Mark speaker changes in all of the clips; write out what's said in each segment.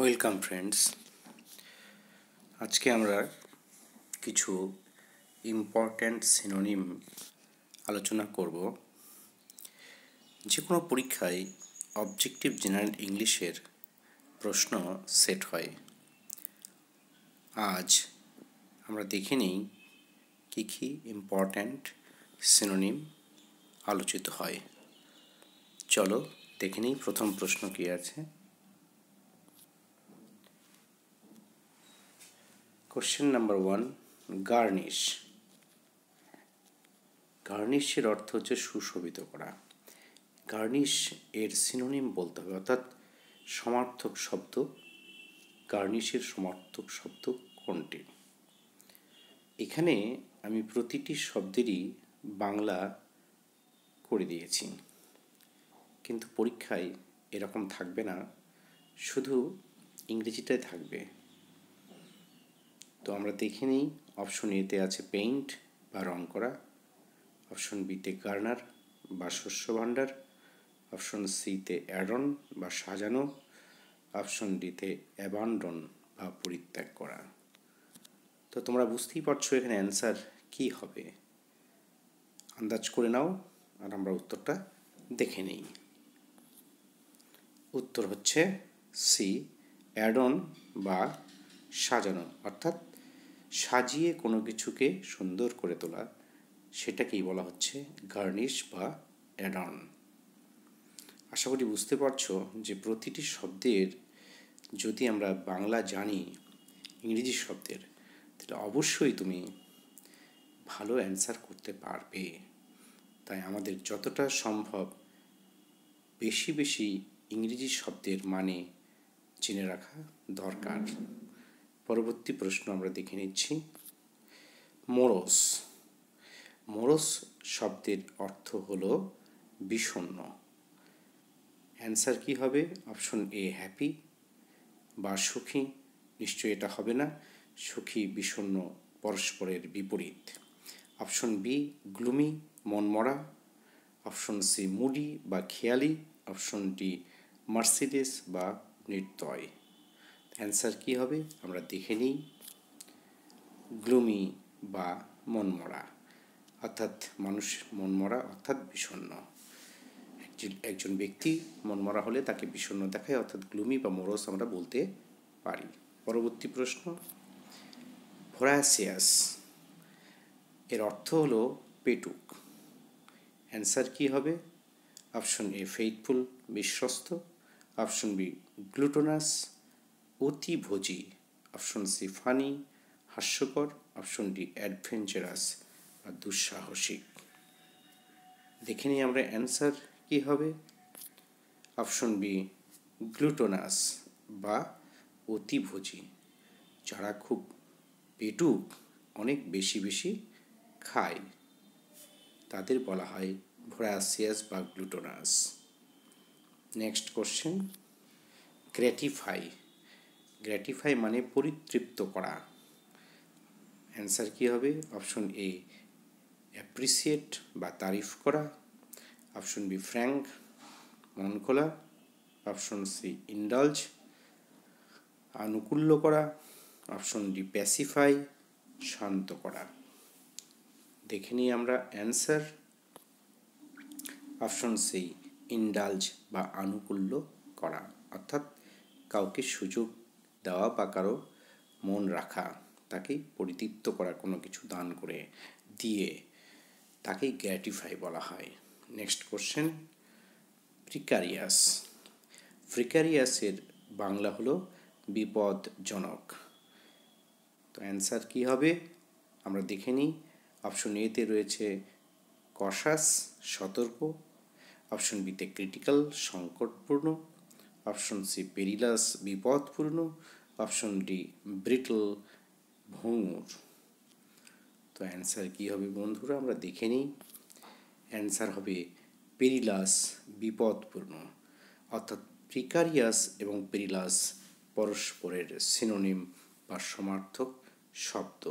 Speaker 1: Welcome friends. আজকে আমরা কিছু ইম্পর্ট্যান্ট সিনোনিম আলোচনা করব। যে কোনো পরীক্ষায় অবজেক্টিভ জেনারেল ইংলিশের প্রশ্ন সেট হয়। আজ আমরা দেখে নিই কী কী ইম্পর্ট্যান্ট সিনোনিম আলোচিত হয়। চলো দেখে নিই প্রথম প্রশ্ন কী আছে। Question number 1, garnish. গার্নিশের অর্থ হচ্ছে সুশোভিত করা। গার্নিশ এর সিনোনিম বলতে হবে, অর্থাৎ সমার্থক শব্দ। গার্নিশের সমার্থক শব্দ কোনটি? এখানে আমি প্রতিটি শব্দেরই বাংলা করে দিয়েছি, কিন্তু পরীক্ষায় এরকম থাকবে না, শুধু ইংরেজিটাই থাকবে। তো আমরা দেখে নিই। অপশন এতে আছে পেইন্ট বা রং করা, অপশন বিতে গার্নার বা শস্য ভাণ্ডার, অপশন সিতে অ্যাডন বা সাজানো, অপশন ডিতে অ্যাবান্ডন বা পরিত্যাগ করা। তো তোমরা বুঝতেই পারছো এখানে অ্যান্সার কী হবে। আন্দাজ করে নাও আর আমরা উত্তরটা দেখে নিই। উত্তর হচ্ছে সি, অ্যাডন বা সাজানো, অর্থাৎ সাজিয়ে কোনো কিছুকে সুন্দর করে তোলা, সেটাকেই বলা হচ্ছে গার্নিশ বা অ্যাডন। আশা করি বুঝতে পারছো যে প্রতিটি শব্দের যদি আমরা বাংলা জানি ইংরেজি শব্দের, তাহলে অবশ্যই তুমি ভালো অ্যান্সার করতে পারবে। তাই আমাদের যতটা সম্ভব বেশি বেশি ইংরেজি শব্দের মানে জেনে রাখা দরকার। পরবর্তী প্রশ্ন আমরা দেখে নিচ্ছি। মোরস। মোরস শব্দের অর্থ হলো বিষণ্ণ। অ্যান্সার কি হবে? অপশন এ হ্যাপি বা সুখী। নিশ্চয়ই এটা হবে না, সুখী বিষণ্ণ পরস্পরের বিপরীত। অপশন বি গ্লুমি, মনমরা। অপশন সি মুডি বা খেয়ালি। অপশন ডি মার্সিডিস বা নির্দয়। অ্যান্সার কি হবে আমরা দেখে নিই। গ্লুমি বা মনমরা, অর্থাৎ মানুষ মনমরা অর্থাৎ বিষণ্ণ। একজন ব্যক্তি মনমরা হলে তাকে বিষণ্ণ দেখায়, অর্থাৎ গ্লুমি বা মোরস আমরা বলতে পারি। পরবর্তী প্রশ্ন, ভোরাসিয়াস এর অর্থ হলো পেটুক। অ্যান্সার কি হবে? অপশন এ ফেইথফুল, বিশ্বস্ত। অপশন বি গ্লুটোনাস, অতিভোজী। অপশন সি ফানি, হাস্যকর। অপশন ডি অ্যাডভেঞ্চারাস বা দুঃসাহসিক। দেখে নিই আমরা অ্যান্সার কি হবে। অপশন বি গ্লুটোনাস বা অতিভোজী। যারা খুব পেটুক, অনেক বেশি বেশি খায়, তাদের বলা হয় ভোরাসিয়াস বা গ্লুটোনাস। Next question, গ্র্যাটিফাই। গ্র্যাটিফাই মানে পরিতৃপ্ত করা। অ্যান্সার কি হবে? অপশন এ অ্যাপ্রিসিয়েট বা তারিফ করা। অপশন বি ফ্র্যাঙ্ক, মন খোলা। অপশন সি ইন্ডালজ, আনুকূল্য করা। অপশন ডি প্যাসিফাই, শান্ত করা। দেখে নিই আমরা অ্যান্সার। অপশন সি ইন্ডালজ বা আনুকূল্য করা, অর্থাৎ কাউকে সুযোগ দেওয়া বা কারো মন রাখা, তাকে পরিতৃপ্ত করা, কোনো কিছু দান করে দিয়ে তাকেই গ্র্যাটিফাই বলা হয়। Next question, precarious. প্রিকারিয়াসের বাংলা হলো বিপদজনক। তো অ্যান্সার কি হবে আমরা দেখে নিই। অপশন এতে রয়েছে কশাস, সতর্ক। অপশন বিতে ক্রিটিক্যাল, সংকটপূর্ণ। অপশন সি পেরিলাস, বিপদপূর্ণ। অপশন ডি ব্রিটল, ভঙ্গুর। তো অ্যান্সার কী হবে বন্ধুরা আমরা দেখে নিই। অ্যান্সার হবে পেরিলাস, বিপদপূর্ণ। অর্থাৎ প্রিকারিয়াস এবং পেরিলাস পরস্পরের সিনোনিম বা সমার্থক শব্দ।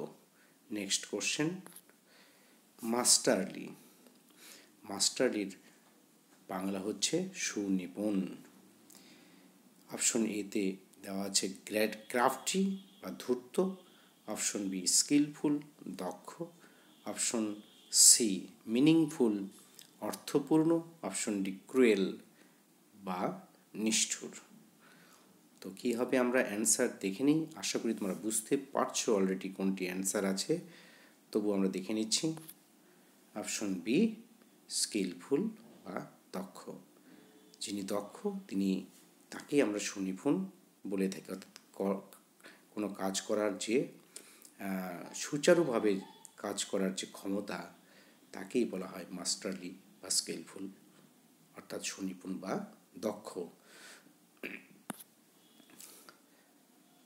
Speaker 1: Next question, masterly. মাস্টারলির বাংলা হচ্ছে সুনিপুণ। অপশন এতে দেওয়া আছে ক্রাফটি বা ধূর্ত, অপশন বি স্কিলফুল দক্ষ, অপশন সি মিনিংফুল অর্থপূর্ণ, অপশন ডি ক্রুয়েল বা নিষ্ঠুর। তো কী হবে আমরা অ্যান্সার দেখে নিই। আশা করি তোমরা বুঝতে পারছো অলরেডি কোনটি অ্যান্সার আছে, তবু আমরা দেখে নিচ্ছি। অপশন বি স্কিলফুল বা দক্ষ। যিনি দক্ষ তাকেই আমরা সুনিপুণ বলে থাকি, অর্থাৎ কোনো কাজ করার যে সুচারুভাবে কাজ করার যে ক্ষমতা তাকেই বলা হয় মাস্টারলি বা স্কিলফুল, অর্থাৎ সুনিপুণ বা দক্ষ।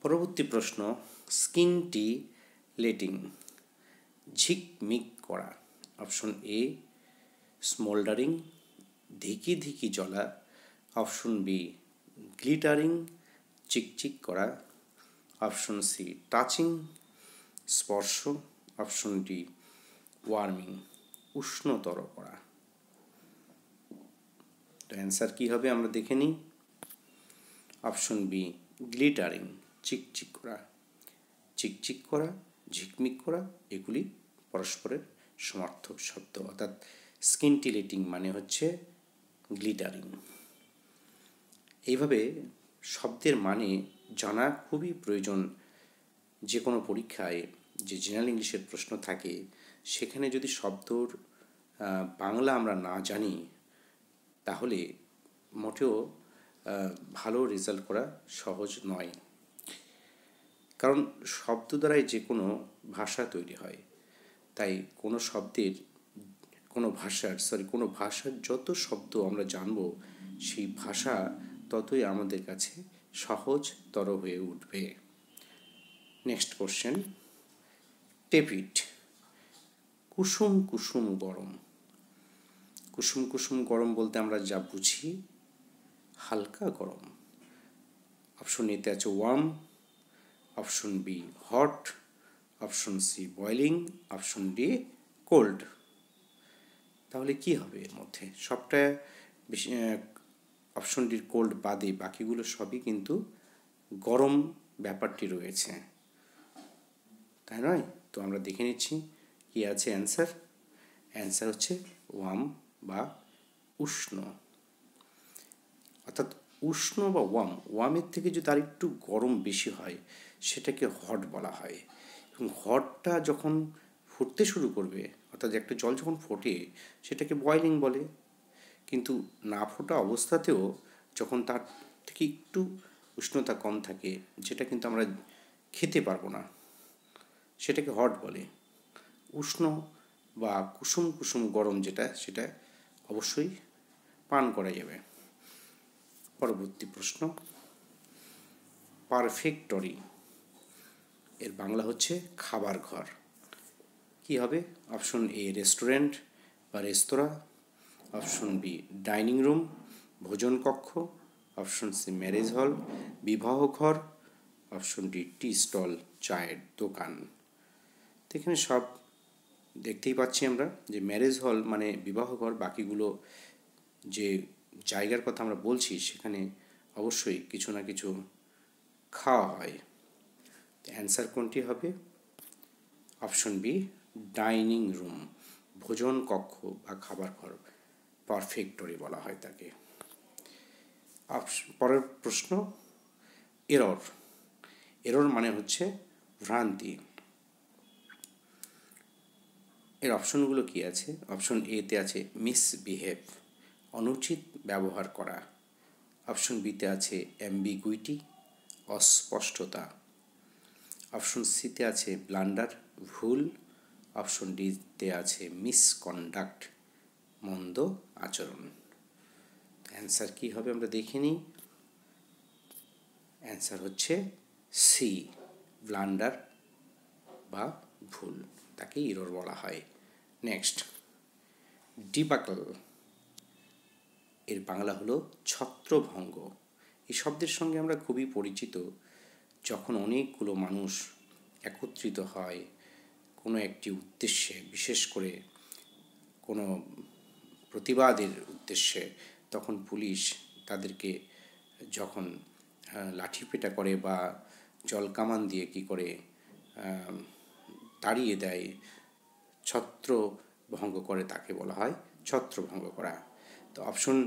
Speaker 1: পরবর্তী প্রশ্ন, স্কিনটিলেটিং ঝিকমিক করা। অপশন এ স্মোল্ডারিং ধিকি ধিকি জ্বলা, অপশন বি গ্লিটারিং চিকচিক করা, অপশন সি টাচিং স্পর্শ, অপশন ডি ওয়ার্মিং উষ্ণতর করা। তো অ্যান্সার কী হবে আমরা দেখে নিই। অপশন বি গ্লিটারিং চিকচিক করা। চিকচিক করা, ঝিকমিক করা এগুলি পরস্পরের সমার্থক শব্দ, অর্থাৎ স্কিনটিলেটিং মানে হচ্ছে গ্লিটারিং। এইভাবে শব্দের মানে জানা খুবই প্রয়োজন। যে কোনো পরীক্ষায় যে জেনারেল ইংলিশের প্রশ্ন থাকে সেখানে যদি শব্দর বাংলা আমরা না জানি তাহলে মোটেও ভালো রেজাল্ট করা সহজ নয়। কারণ শব্দ দ্বারাই যে কোনো ভাষা তৈরি হয়, তাই কোনো ভাষার যত শব্দ আমরা জানব সেই ভাষা ততই আমাদের কাছে সহজতর হয়ে উঠবে। নেক্সট কোশ্চেন, টেপিড কুসুম কুসুম গরম। কুসুম কুসুম গরম বলতে আমরা যা বুঝি হালকা গরম। অপশন এতে আছে warm, option B hot, option C boiling, option D cold. তাহলে কি হবে এর মধ্যে? সবটা বেশি অপশন ডির কোল্ড বাদে বাকিগুলো সবই কিন্তু গরম ব্যাপারটি রয়েছে, তাই নয়? তো আমরা দেখে নিচ্ছি কি আছে অ্যান্সার। অ্যান্সার হচ্ছে ওয়ার্ম বা উষ্ণ, অর্থাৎ উষ্ণ বা ওয়ার্মের থেকে যদি আর একটু গরম বেশি হয় সেটাকে হট বলা হয়। এবং হটটা যখন ফুটতে শুরু করবে, অর্থাৎ একটা জল যখন ফোটে সেটাকে বয়েলিং বলে। কিন্তু না ফোটা অবস্থাতেও যখন তার থেকে একটু উষ্ণতা কম থাকে, যেটা কিন্তু আমরা খেতে পারবো না, সেটাকে হট বলে। উষ্ণ বা কুসুম কুসুম গরম সেটা অবশ্যই পান করা যাবে। পরবর্তী প্রশ্ন, পারফেক্টরি এর বাংলা হচ্ছে খাবার ঘর। কি হবে? অপশন এ রেস্টুরেন্ট বা রেস্তোরাঁ, অপশন বি ডাইনিং রুম ভোজন কক্ষ, অপশন সি ম্যারেজ হল বিবাহ ঘর, অপশন ডি টি স্টল চায়ের দোকান। তো এখানে সব দেখতেই পাচ্ছি আমরা যে ম্যারেজ হল মানে বিবাহ ঘর, বাকিগুলো যে জায়গার কথা আমরা বলছি সেখানে অবশ্যই কিছু না কিছু খাওয়া হয়। অ্যান্সার কোনটি হবে? অপশন বি ডাইনিং রুম ভোজন কক্ষ বা খাবার ঘর, পারফেক্টরি বলা হয় তাকে। পরের প্রশ্ন, এরর মানে হচ্ছে ভ্রান্তি। এর অপশনগুলো কি আছে? অপশন এতে আছে মিসবিহেভ অনুচিত ব্যবহার করা, অপশন বিতে আছে অ্যাম্বিগুইটি অস্পষ্টতা, অপশন সিতে আছে ব্লান্ডার ভুল, অপশন ডিতে আছে মিসকন্ডাক্ট মন্দ আচরণ। অ্যান্সার কী হবে আমরা দেখে নিই। অ্যান্সার হচ্ছে সি ব্লান্ডার বা ভুল, তাকে এরর বলা হয়। নেক্সট, ডিবাকল এর বাংলা হলো ছত্রভঙ্গ। এই শব্দের সঙ্গে আমরা খুবই পরিচিত। যখন অনেকগুলো মানুষ একত্রিত হয় কোনো একটি উদ্দেশ্যে, বিশেষ করে কোনো প্রতিবাদের উদ্দেশ্যে, তখন পুলিশ তাদেরকে যখন লাঠি পেটা করে বা জল কামান দিয়ে কি করে তাড়িয়ে দেয়, ছত্র ভঙ্গ করে, তাকে বলা হয় ছত্রভঙ্গ করা। তো অপশন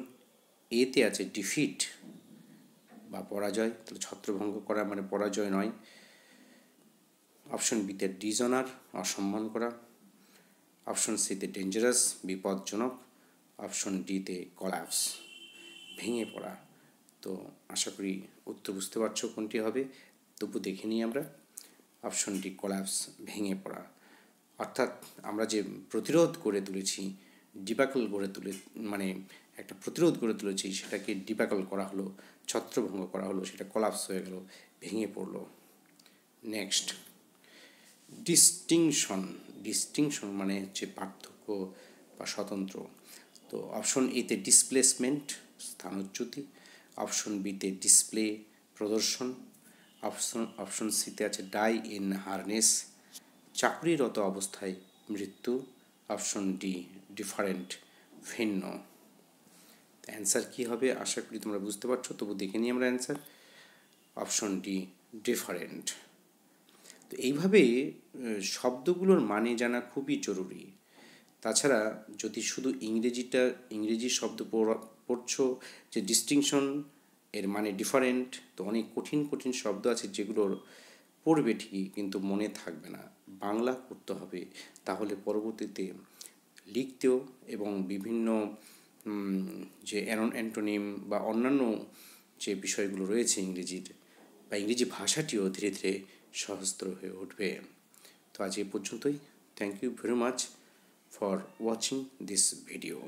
Speaker 1: এতে আছে ডিফিট বা পরাজয়, তাহলে ছত্রভঙ্গ করা মানে পরাজয় নয়। অপশন বিতে ডিজনার, অসম্মান করা। অপশন সিতে ডেঞ্জারাস, বিপজ্জনক। অপশন ডিতে কলাপস, ভেঙে পড়া। তো আশা করি উত্তর বুঝতে পারছো কোনটি হবে। তবু দেখে নিই আমরা। অপশন ডি কলাপস, ভেঙে পড়া। অর্থাৎ আমরা যে প্রতিরোধ গড়ে তুলেছি, ডিবাকল গড়ে তুলে মানে একটা প্রতিরোধ গড়ে তুলেছি, সেটাকে ডিবাকল করা হলো, ছত্রভঙ্গ করা হলো, সেটা কলাপস হয়ে গেল, ভেঙে পড়লো। নেক্সট, ডিস্টিংশন মানে হচ্ছে পার্থক্য বা স্বতন্ত্র। তো অপশন এতে ডিসপ্লেসমেন্ট, স্থানচ্যুতি। অপশন বিতে ডিসপ্লে, প্রদর্শন। অপশন সিতে আছে ডাই ইন হারনেস, চাকরিরত অবস্থায় মৃত্যু। অপশন ডি ডিফারেন্ট, ভিন্ন। অ্যান্সার কী হবে আশা করি তোমরা বুঝতে পারছো, তবু দেখে নিই আমরা অ্যান্সার। Option D different. তো এইভাবে শব্দগুলোর মানে জানা খুবই জরুরি। তাছাড়া যদি শুধু ইংরেজি শব্দ পড়ছো, যে ডিস্টিংশন এর মানে ডিফারেন্ট, তো অনেক কঠিন কঠিন শব্দ আছে যেগুলোর পড়বে ঠিকই কিন্তু মনে থাকবে না। বাংলা করতে হবে, তাহলে পরবর্তীতে লিখতেও এবং বিভিন্ন যে অ্যান্টোনিম বা অন্যান্য যে বিষয়গুলো রয়েছে ইংরেজির বা ইংরেজি ভাষাটিও ধীরে ধীরে সহজতর হয়ে উঠবে। তো আজ এই পর্যন্তই। Thank you very much for watching this video.